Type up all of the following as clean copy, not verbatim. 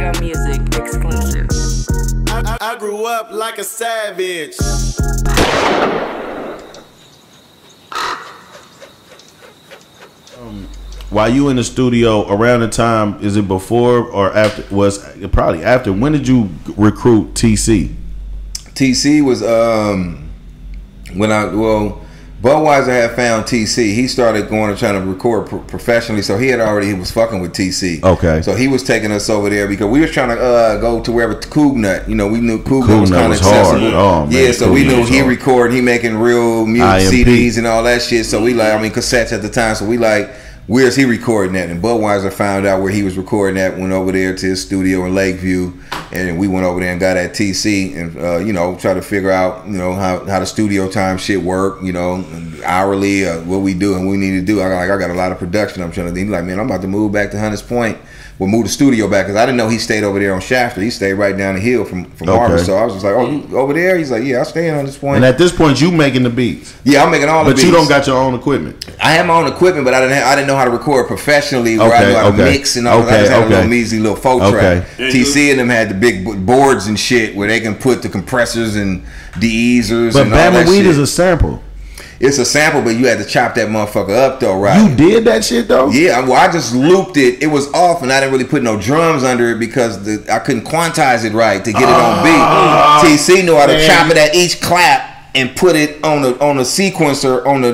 RBL Music exclusive. I grew up like a savage. While you in the studio, around the time, is it before or after? Was probably after. When did you recruit TC? TC was when Budweiser had found TC. He started going and trying to record professionally, so he was fucking with TC. Okay. So he was taking us over there because we was trying to go to wherever Coog Nut. You know, we knew Coog Nut was kind of accessible. Oh, man, yeah, so we knew he hard. recording, he making real music CDs and all that shit. So we cassettes at the time. So we where's he recording at? And Budweiser found out where he was recording at, went over there to his studio in Lakeview, and we went over there and got at TC and, try to figure out, how the studio time shit work, hourly, what we do and what we need to do. I got a lot of production I'm trying to do. He's like, man, I'm about to move back to Hunters Point. We'll move the studio back because I didn't know he stayed over there on Shafter. He stayed right down the hill from Harbor. So I was just like, oh, you over there? He's like, yeah, I stay in Hunters Point. And at this point, you making the beats? Yeah, I'm making all the beats. But you don't got your own equipment? I have my own equipment, but I didn't know how to record professionally. Where I knew how to mix and all that. I just had a little measly little folk track. TC and them had the big boards and shit where they can put the compressors and de-easers and all that shit. But Bama Weed is a sample. It's a sample, but you had to chop that motherfucker up though, right? You did that shit though? Yeah, well, I just looped it. It was off, and I didn't really put no drums under it because I couldn't quantize it right to get it on beat. TC knew how to chop it at each clap and put it on a sequencer on the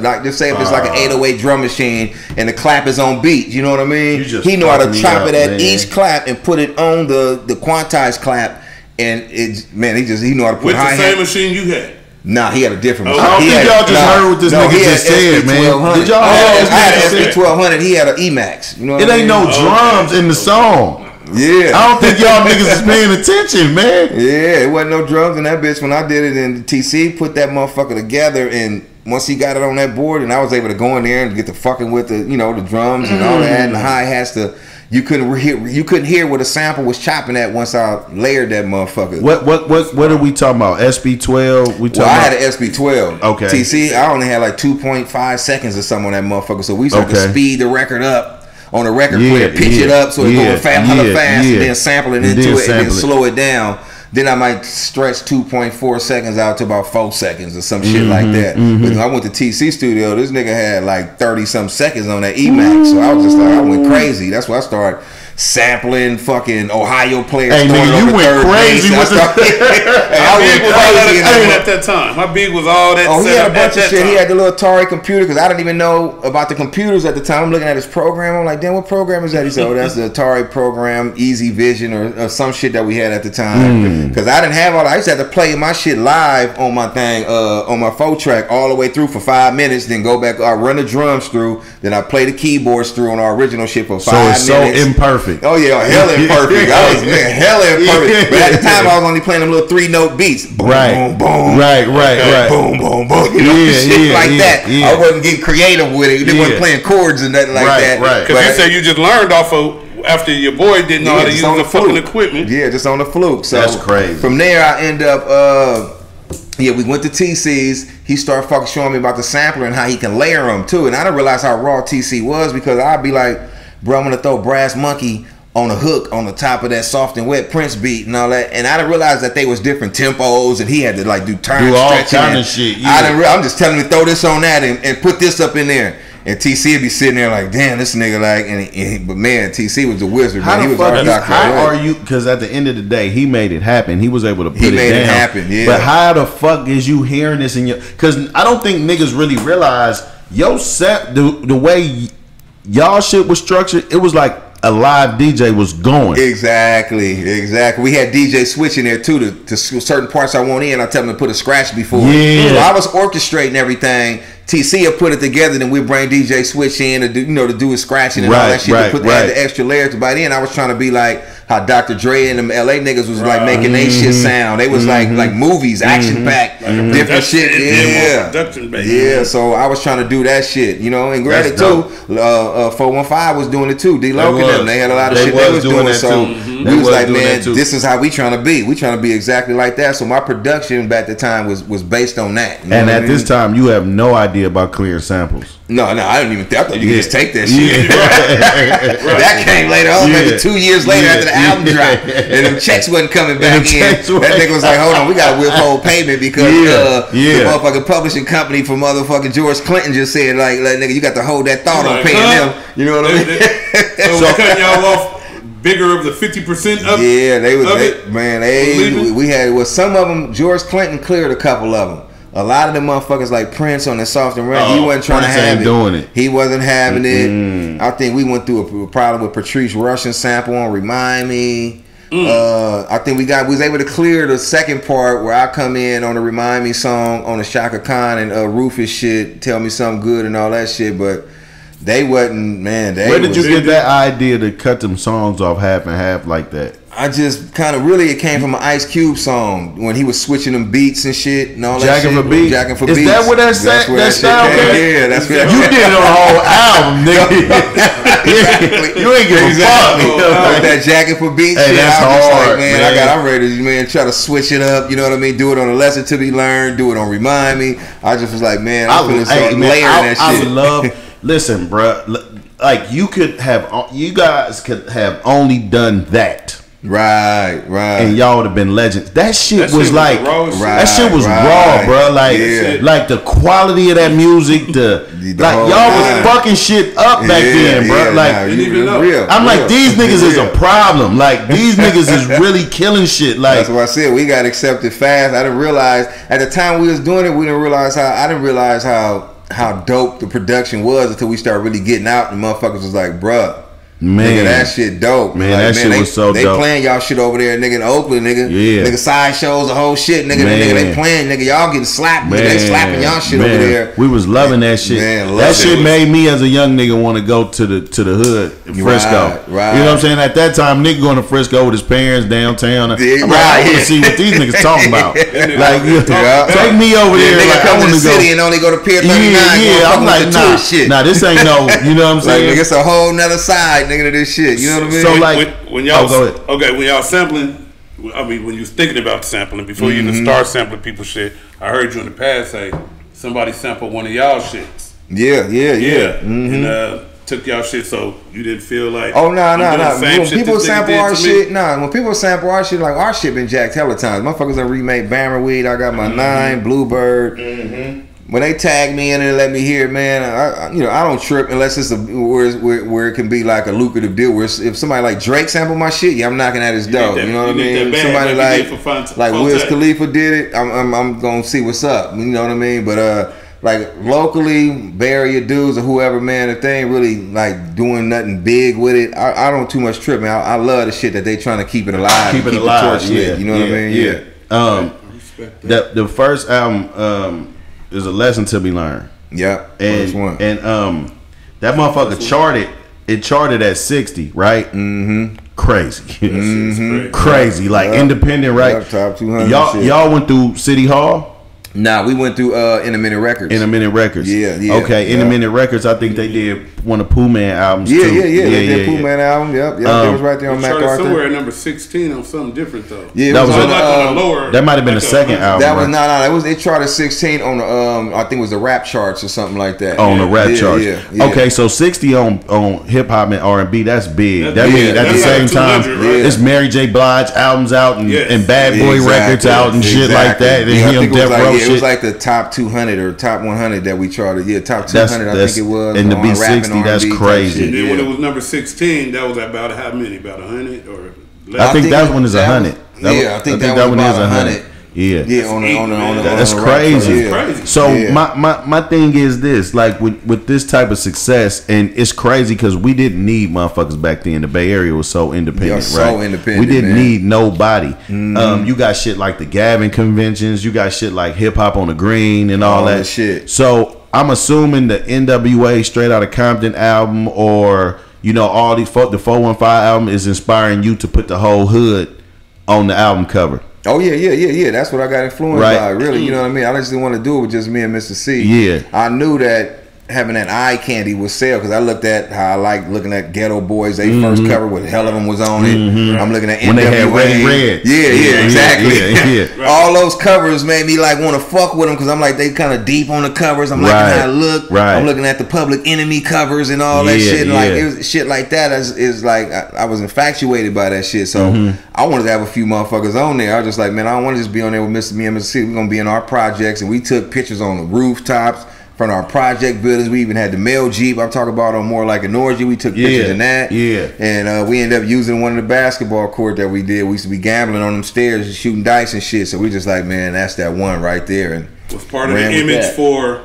like, just say if it's like an 808 drum machine and the clap is on beat. You know what I mean? He knew how to chop it at each clap and put it on the quantized clap, and he knew how to put with the same machine you had. Nah, he had a different machine. I don't think y'all just heard what this nigga just said, man. Did y'all I had an SP1200. He had an Emax. You know what it ain't no drums in the song. Yeah. I don't think y'all niggas is paying attention, man. Yeah, it wasn't no drums in that bitch when I did it. And TC put that motherfucker together, and once he got it on that board, and I was able to go in there and get to fucking with the, the drums and all that, and the hi-hats. You couldn't hear what a sample was chopping at once I layered that motherfucker. What are we talking about? SB12? I had an SB12. Okay. TC, I only had like 2.5 seconds or something on that motherfucker. So we started to speed the record up on the record player, pitch it up so it going fast, and then sample it into it and then slow it down. Then I might stretch 2.4 seconds out to about 4 seconds or some shit like that. But I went to TC studio, this nigga had like 30-some seconds on that Emax. So I was just like, I went crazy. That's why I started sampling fucking Ohio players. Hey, nigga, you went crazy with I went crazy at that time. My big was all that. Oh, he had a bunch of shit. He had the little Atari computer because I didn't even know about the computers at the time. I'm looking at his program. I'm like, damn, what program is that? He said, oh, that's the Atari program, Easy Vision or some shit that we had at the time. Because I didn't have all that. I used to have to play my shit live on my thing, on my 4-track all the way through for 5 minutes, then go back. I run the drums through, then I play the keyboards through on our original shit for 5 minutes. So it's so imperfect. Oh yeah, hella imperfect. I was hella imperfect. But at the time, I was only playing them little 3-note beats. Boom, boom, boom. Right. Boom, boom, boom. Shit like that. I wasn't getting creative with it. They wasn't playing chords and nothing like that. Right. Because you said you just learned off of after your boy didn't know how to use the fucking equipment. Yeah, just on the fluke. So that's crazy. From there, I end up. We went to TC's. He started fucking showing me about the sampler and how he can layer them too. And I didn't realize how raw TC was because I'd be like, bro, I'm gonna throw Brass Monkey on a hook on the top of that Soft and Wet Prince beat and all that, and I didn't realize that they was different tempos, and he had to like do turn all stretching kind of shit. I'm just telling him to throw this on that and put this up in there, and TC would be sitting there like, damn, this nigga like, but man, TC was the wizard. How man. He was our doctor. How are you? Because at the end of the day, he made it happen. He was able to put it down. He made it happen. Yeah. But how the fuck is you hearing this in your? Because I don't think niggas really realize your set, the way y'all shit was structured. It was like a live DJ was going. Exactly. We had DJ switch in there too to certain parts I want in. I tell them to put a scratch before. Yeah. So I was orchestrating everything. TC will put it together, then we bring DJ switch in to do, to do his scratching and all that shit. To put the extra layers. By then, I was trying to be like how Dr. Dre and them LA niggas was like making they shit sound. They was like movies, action packed, different shit. Yeah. So I was trying to do that shit, and granted too, 415 was doing it too. D-Loc and them, they had a lot of shit they was doing. So We was like, man, this is how we trying to be. We trying to be exactly like that. So my production at the time was based on that. And at this time, you have no idea about clearing samples. No, I didn't even think. I thought you could just take that shit. That came later on, maybe 2 years later after the album dropped, and them checks wasn't coming back in. That nigga was like, hold on, we got to withhold payment because the motherfucking publishing company for motherfucking George Clinton just said like nigga, you got to hold that thought on paying them. You know what I mean? So we cutting y'all off bigger of the 50% up. Yeah, we had some of them. George Clinton cleared a couple of them. A lot of them motherfuckers like Prince on the Soft and Run, he wasn't trying to have it. He wasn't having it. I think we went through a problem with Patrice Russian sample on Remind Me. I think we was able to clear the second part where I come in on the Remind Me song on the Shaka Khan and Rufus shit, Tell Me Something Good and all that shit, but they wasn't, man. Where did you get that idea to cut them songs off half and half like that? I just kind of it came from an Ice Cube song when he was switching them beats and shit and all that Jacking shit. For Beats? Jacking for Beats. Is that where that style came? Yeah, that's where you did it on the whole album, nigga. You ain't giving a fuck. That Jacking for Beats shit, that's hard, like, man. I'm ready to, try to switch it up. You know what I mean? Do it on A Lesson to Be Learned. Do it on Remind Me. I just was like, man, I'm feeling so layering that shit. I love, listen, bro. Like you guys could have only done that. Right. And y'all would have been legends. That shit was like raw, bro. Like the quality of that music, y'all was fucking shit up back then, bro. I'm like, these niggas is a problem. Like these niggas is really killing shit. Like that's what I said. We got accepted fast. I didn't realize at the time we was doing it. I didn't realize how dope the production was until we started really getting out. And motherfuckers was like, bruh. Man, nigga, that shit dope. Man, that shit was so dope. They playing y'all shit over there, nigga, in Oakland, nigga. Yeah. Nigga, side shows, the whole shit, nigga. They playing, nigga. Y'all getting slapped, nigga. They slapping y'all shit over there. We was loving that shit. That shit made me as a young nigga want to go to the hood, Frisco. Right. You know what I'm saying? At that time, nigga going to Frisco with his parents downtown. I want to see what these niggas talking about. Like, take me over there. Nigga come to the city and only go to Pier 39. Yeah, I'm like, nah, this ain't no. You know what I'm saying? It's a whole nother side, nigga, to this shit. You know what I mean? So like when y'all when y'all sampling, I mean when you was thinking about sampling before you even start sampling people's shit, I heard you in the past say somebody sampled one of y'all shits. Yeah. And took y'all shit, so you didn't feel like no. When people sample our shit, when people sample our shit, like our shit been jacked hella times. Motherfuckers that remade Bammer Weed. I got my 9 Bluebird. When they tag me in and let me hear it, man, I don't trip unless it's where it can be like a lucrative deal. Where if somebody like Drake sample my shit, I'm knocking at his door. You know what I mean? Somebody like Wiz Khalifa did it, I'm gonna see what's up. You know what I mean? But like locally, Bay Area dudes or whoever, man, if they ain't really like doing nothing big with it, I don't too much trip, man. I love the shit that they trying to keep it alive, keep the torch lit. You know what I mean? The first album. There's A Lesson to Be Learned. Yeah, first one. And that motherfucker charted. It charted at 60, right? Crazy. Crazy. Like independent, right? Top 200. Y'all went through City Hall? Nah, we went through In a Minute Records. Yeah. Okay, In a Minute Records. I think they did one of Pooh Man albums too. Yeah. They did Pooh Man album. Yep. It was right there on MacArthur. Somewhere at number 16 on something different though. Yeah, that was on the lower. That might have been the second album. That was no. It charted 16 on the I think it was the rap charts or something like that. On the rap charts. Yeah. Okay, so 60 on hip hop and R&B. That's big. That means at the same time, it's Mary J. Blige albums out and Bad Boy records out and shit like that. And him Death Row shit. It was like the top 200 or top 100 that we charted. Yeah, top 200 I think it was. And to be 60, that's crazy. And then when it was number 16, that was about how many? About 100 or less? I think that one is 100. I think that one is 100. Yeah, on that's crazy. So my thing is this, like with this type of success, and it's crazy because we didn't need motherfuckers back then. The Bay Area was so independent, so independent. We didn't need nobody. You got shit like the Gavin conventions. You got shit like Hip Hop on the Green and all that shit. So I'm assuming the NWA Straight Outta Compton album, or all these the 415 album is inspiring you to put the whole hood on the album cover. Oh yeah. That's what I got influenced by, really. You know what I mean? I just didn't want to do it with just me and Mr. C. Yeah. I knew that having that eye candy would sell, because I looked at how I like looking at Ghetto Boys. They first cover with hell of them was on it. I'm looking at NWA. When they had Ready Red. Yeah, exactly. All those covers made me like want to fuck with them, because I'm like, they kind of deep on the covers. I'm liking how it look. I'm looking at the Public Enemy covers and all that shit. Like it was shit like that is like I was infatuated by that shit. So I wanted to have a few motherfuckers on there. I was just like, man, I don't want to just be on there with me and Mr. C. We're gonna be in our projects, and we took pictures on the rooftops from our project buildings. We even had the mail Jeep. I'm talking about on more like an orgy. We took pictures in that. And we ended up using one of the basketball court that we did. We used to be gambling on them stairs and shooting dice and shit. So we just like, man, that's that one right there. And was part of the image for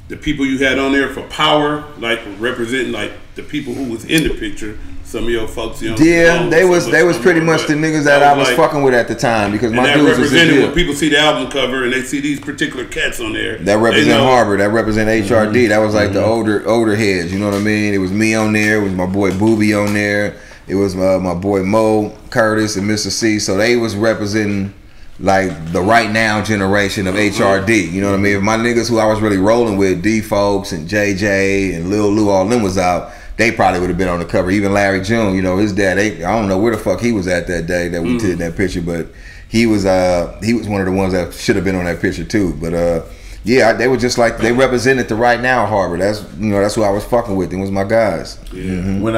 the people you had on there for power, like representing like the people who was in the picture. Some of your folks, you know. Yeah, they was pretty much the niggas that I was fucking with at the time, because my dudes was represented when people see the album cover and they see these particular cats on there. That represent Harbor, that represent HRD. That was like the older heads, you know what I mean? It was me on there, it was my boy Booby on there, it was my boy Mo, Curtis, and Mr. C. So they was representing like the right now generation of HRD, you know what I mean? If my niggas who I was really rolling with, D Folks and JJ and Lil Lou, all them was out, they probably would have been on the cover. Even Larry June, you know, his dad, I don't know where the fuck he was at that day that we did that picture, but he was one of the ones that should have been on that picture too. But yeah, they were just like, they represented the right now Harbor. That's, you know, that's who I was fucking with. It was my guys. When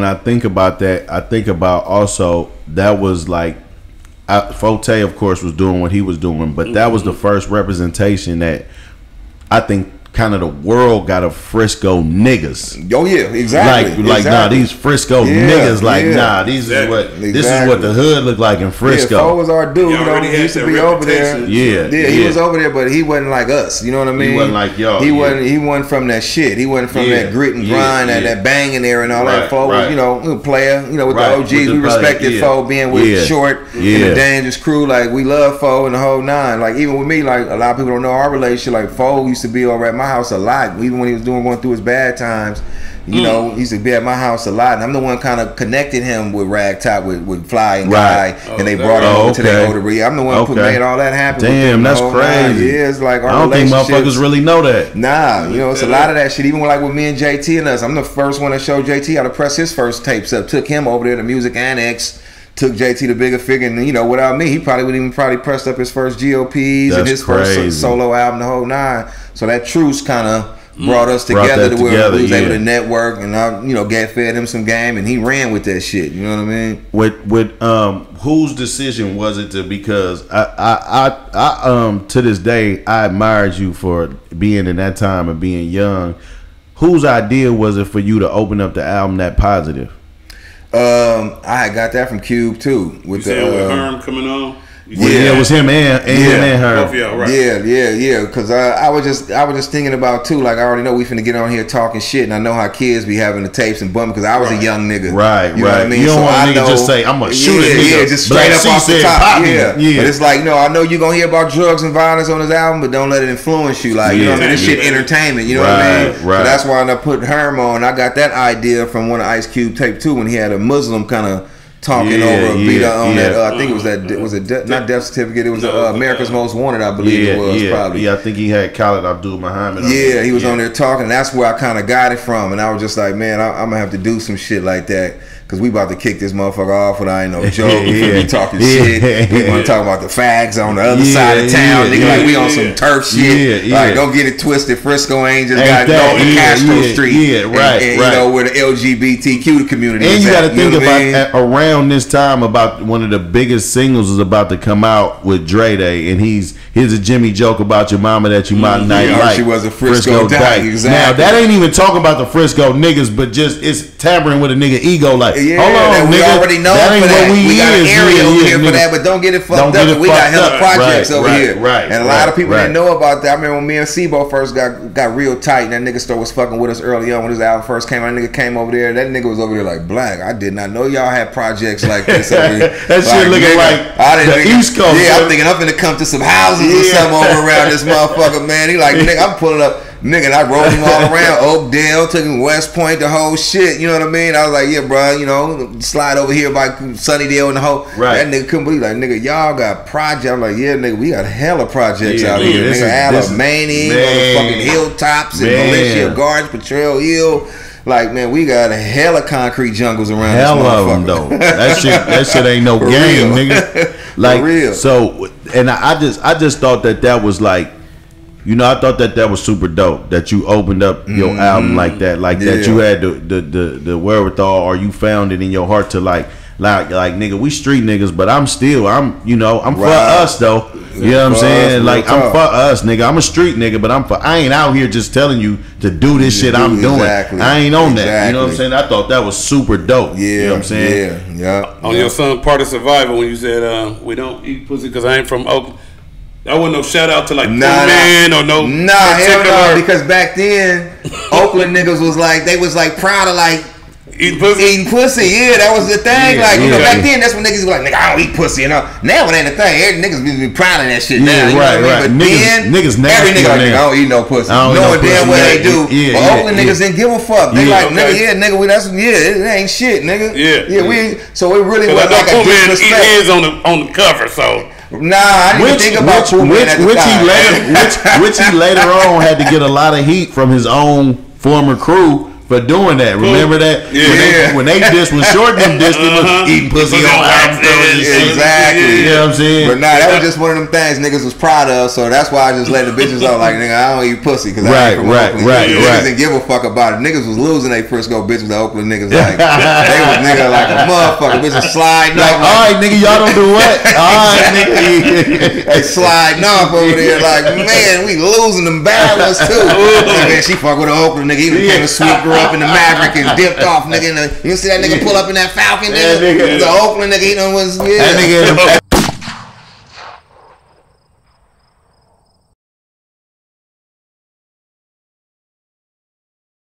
I think about that, I think about also that was like, Forte of course was doing what he was doing, but that was the first representation that I think kind of the world got of Frisco niggas. Oh yeah, exactly. Like nah, these Frisco niggas. Like nah, this is what the hood looked like in Frisco. Yeah, Fo was our dude. You know, he used to be over there. He was over there, but he wasn't like us. You know what I mean? He wasn't like y'all. He wasn't from that shit. He wasn't from that grit and grind and that banging there and all that. Fo was, you know, player. You know, with the OGs, we respected Fo being with Short and the Dangerous Crew. Like we love Fo and the whole nine. Like even with me, like a lot of people don't know our relationship. Like Fo used to be over at my house a lot, even when he was going through his bad times. You know, he used to be at my house a lot, and I'm the one kind of connected him with Ragtop, with Fly and Guy, and they brought him over to their older breed. I'm the one who made all that happen. Damn, that's crazy. Yeah, it's like our I don't think motherfuckers really know that. Nah, you know, it's a lot of that shit. Even like with me and JT and us, I'm the first one to show JT how to press his first tapes up. Took him over there to Music Annex. Took JT to Bigga Figga, and you know, without me, he probably wouldn't even pressed up his first GOPs and his first solo album, the whole nine. So that truce kind of brought us together to where we was able to network, and I, you know, fed him some game, and he ran with that shit. You know what I mean? With whose decision was it to? Because I to this day I admired you for being in that time and being young. Whose idea was it for you to open up the album that positive? I got that from Cube too. With with Herm coming on. Yeah, it was him and her. Both of y'all, right? Yeah. Because I was just thinking about too. Like I already know we finna get on here talking shit, and I know how kids be having the tapes and bumping. Because I was a young nigga, right? You know what I mean? You don't want a nigga just say I'm gonna shoot a nigga, just straight up off the top. Yeah. But it's like, no, I know you gonna hear about drugs and violence on this album, but don't let it influence you. Like you know what I mean? This shit entertainment. You know what I mean? Right. So that's why I ended up putting Herm on. I got that idea from one of Ice Cube tape too, when he had a Muslim kind of talking over a beat on that. I think it was that. Not Death Certificate. It was America's Most Wanted, I believe it was. Probably. Yeah, I think he had Khaled Abdul Muhammad. Yeah, he was on there talking. And that's where I kind of got it from, and I was just like, man, I'm gonna have to do some shit like that. Cause we about to kick this motherfucker off with I ain't no joke. We talking shit. We want to talk about the fags on the other side of town. Nigga, like we on some turf shit. Like don't get it twisted. Frisco Angels got North Castro Street. Right. You know where the LGBTQ community is. And you got to think about around this time about one of the biggest singles is about to come out with Dre Day, and here's a Jimmy joke about your mama that you might not like. She was a Frisco dyke. Exactly. Now that ain't even talking about the Frisco niggas, but just it's tampering with a nigga ego. Like yeah, hold on, we nigga. already know for that. We got an area over here for that, but don't get it fucked up. We got hella projects over here, and a lot of people didn't know about that. I remember when me and CBO first got real tight, and that nigga store was fucking with us early on when his album first came out. That nigga came over there. That nigga was over there like, Black, I did not know y'all had projects like this over here. That shit looking like the East Coast. Yeah, I'm thinking I'm finna come to some houses or something over around this motherfucker, man. He like, nigga, I'm pulling up. nigga, and I rode him all around Oakdale, took him West Point, the whole shit. You know what I mean? I was like, yeah, bro, you know, slide over here by Sunnydale and the whole. Right. That nigga couldn't believe, like, nigga, y'all got projects. I'm like, yeah, nigga, we got hella projects out here. Nigga, Alamany, motherfucking Hilltops, and Militia Gardens, Potrero Hill. Like, man, we got a hella concrete jungles around. Hell of them though. That shit ain't no game, nigga. Like, for real. So, and I just thought that was like, you know, I thought that was super dope that you opened up your album like that, that you had the wherewithal, or you found it in your heart to like nigga, we street niggas, but I'm for us though. You know what I'm saying? Like, I'm for us, nigga. I'm a street nigga, but I ain't out here just telling you to do this shit I'm doing. I ain't on that. You know what I'm saying? I thought that was super dope. Yeah. You know what I'm saying? Yeah. On your song Part of Survival, when you said we don't eat pussy because I ain't from Oakland, that wasn't no shout out to like man or no. Nah, hell no, because back then Oakland niggas was like, they was like proud of like eating pussy, yeah, that was the thing. Like, you know, back then that's when niggas were like, nigga, I don't eat pussy, you know. Now it ain't a thing. Every niggas be proud of that shit now. You know what I mean? But niggas every nigga like, nigga, I don't eat no pussy. Knowing damn well they do. But Oakland niggas didn't give a fuck. They like, nigga, nigga, it ain't shit, nigga. So it really was like a disrespect. He is on the cover, so. Nah, I didn't think about which he later on had to get a lot of heat from his own former crew for doing that. Remember that? Yeah. When they dissed, when Short them dissed, they was eating pussy on album covers and shit. Exactly. You know what I'm saying? But nah, that was just one of them things niggas was proud of, so that's why I just let the bitches out like, nigga, I don't eat pussy because I ain't from Oakland. Niggas didn't give a fuck about it. Niggas was losing they first go bitches to Oakland niggas like, they was nigga like a motherfucker. Bitches sliding like, off. All right, nigga, y'all don't do what? All right, nigga. They sliding off over there like, man, we losing them bad ones too. Man, she fuck with an Oakland nigga. Even came to sweep her up in the Maverick and dipped off, nigga. You see that nigga pull up in that Falcon, nigga? The Oakland nigga, he done was, That nigga